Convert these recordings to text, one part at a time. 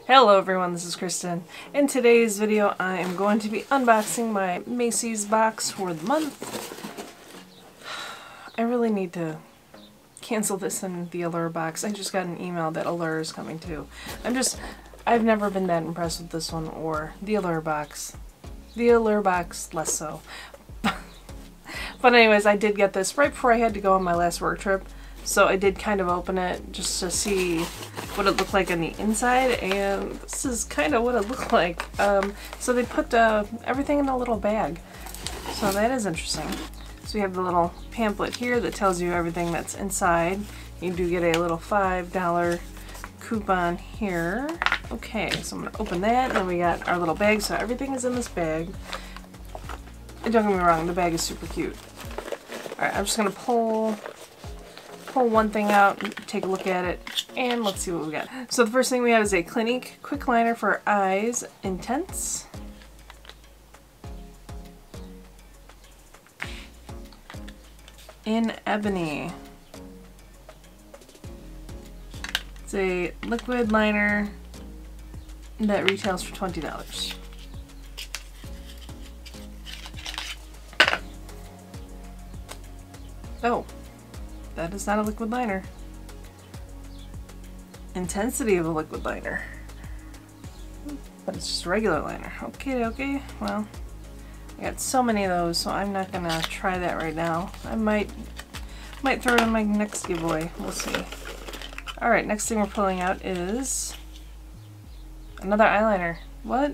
Hello everyone, this is Kristen. In today's video I am going to be unboxing my Macy's box for the month. I really need to cancel this in the Allure box. I just got an email that Allure is coming too. I've never been that impressed with this one or the Allure box. The Allure box less so. But anyways, I did get this right before I had to go on my last work trip. So I did kind of open it just to see what it looked like on the inside, and this is kind of what it looked like. So they put everything in a little bag, so that is interesting. So we have the little pamphlet here that tells you everything that's inside. You do get a little $5 coupon here. Okay, so I'm going to open that, and then we got our little bag, so everything is in this bag. And don't get me wrong, the bag is super cute. Alright, I'm just going to pull one thing out, take a look at it, and let's see what we got. So the first thing we have is a Clinique Quick Liner for Eyes Intense. In Ebony. It's a liquid liner that retails for $20. Oh. That is not a liquid liner. Intensity of a liquid liner. But it's just a regular liner. Okay, well, I got so many of those, so I'm not gonna try that right now. I might throw it in my next giveaway. We'll see. Alright, next thing we're pulling out is another eyeliner. What?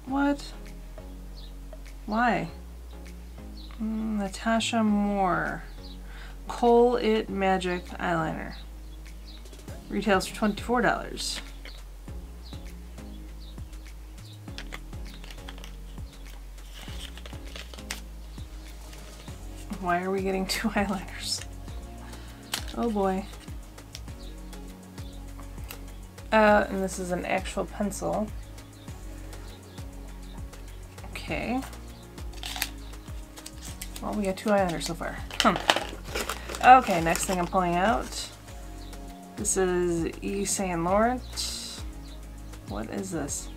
What? Why? Natasha Moore Kohl It Magic Eyeliner. Retails for $24. Why are we getting two eyeliners? Oh boy. And this is an actual pencil. Okay. Well, we got two eyeliners so far. Okay, next thing I'm pulling out. This is Yves Saint Laurent. What is this?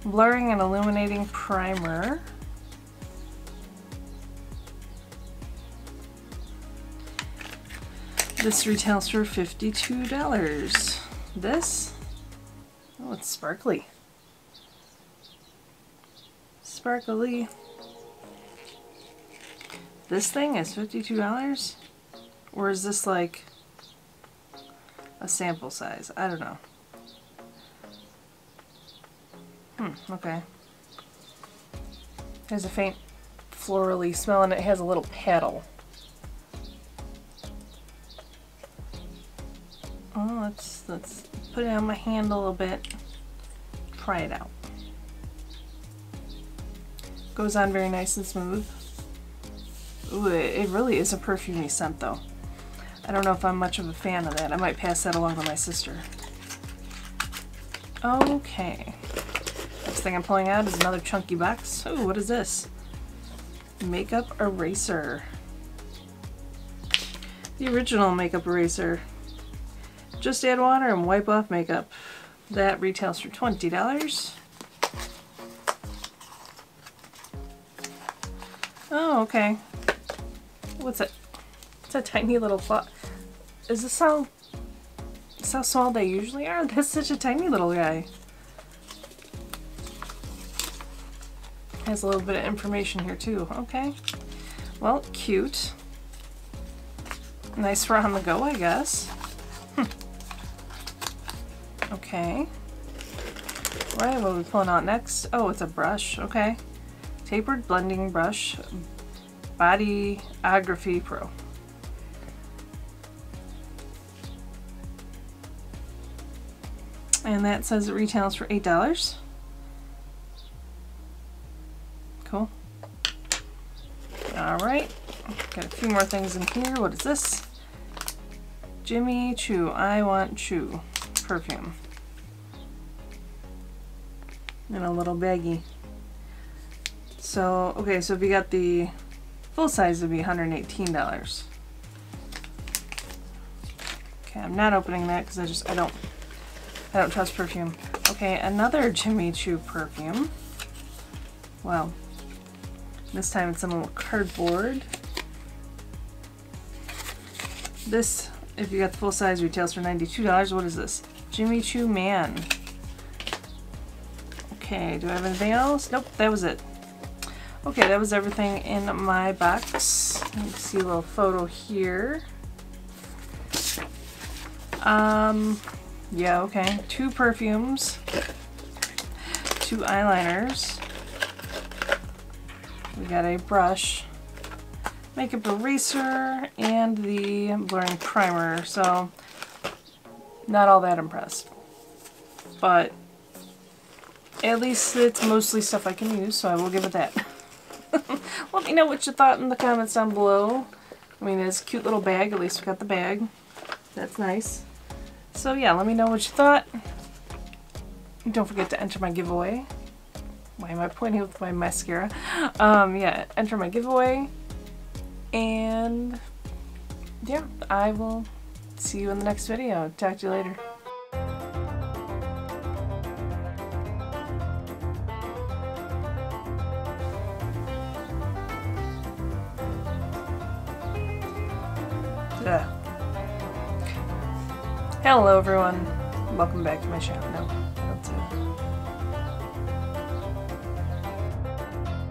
Blurring and Illuminating Primer. This retails for $52. This? Oh, it's sparkly. Sparkly. This thing is $52? Or is this like a sample size? I don't know. Okay. There's a faint florally smell and it has a little paddle. Oh, let's put it on my hand a little bit. Try it out. Goes on very nice and smooth. Ooh, it really is a perfumey scent though. I don't know if I'm much of a fan of that. I might pass that along to my sister. Okay. Next thing I'm pulling out is another chunky box. Ooh, what is this? Makeup eraser. The original makeup eraser. Just add water and wipe off makeup. That retails for $20. Oh, okay. What's it? It's a tiny little font. Is this how small they usually are? That's such a tiny little guy. Has a little bit of information here too. Okay. Well, cute. Nice for on the go, I guess. Okay. Right, what are we pulling out next? Oh, it's a brush. Okay. Tapered blending brush. Bodyography Pro. And that says it retails for $8. Cool. Alright. Got a few more things in here. What is this? Jimmy Choo I Want Choo perfume. In a little baggie. So, okay, so if you got the full size, it would be $118. Okay, I'm not opening that because I don't trust perfume. Okay, another Jimmy Choo perfume. Wow. This time it's in a little cardboard. This, if you got the full size, retails for $92. What is this? Jimmy Choo Man. Okay, do I have anything else? Nope, that was it. Okay, that was everything in my box. You can see a little photo here. Yeah, okay. 2 perfumes, 2 eyeliners. We got a brush, makeup eraser, and the blurring primer. So, not all that impressed. But at least it's mostly stuff I can use, so I will give it that. Let me know what you thought in the comments down below. I mean, it's a cute little bag. At least we got the bag. That's nice. So yeah, let me know what you thought. Don't forget to enter my giveaway. Why am I pointing with my mascara? Yeah, enter my giveaway. And yeah, I will see you in the next video. Talk to you later. Ugh. Hello everyone, welcome back to my channel. No, that's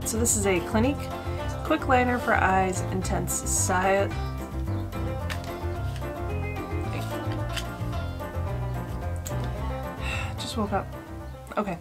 it. So this is a Clinique Quick Liner for Eyes Intense Side. Just woke up. Okay.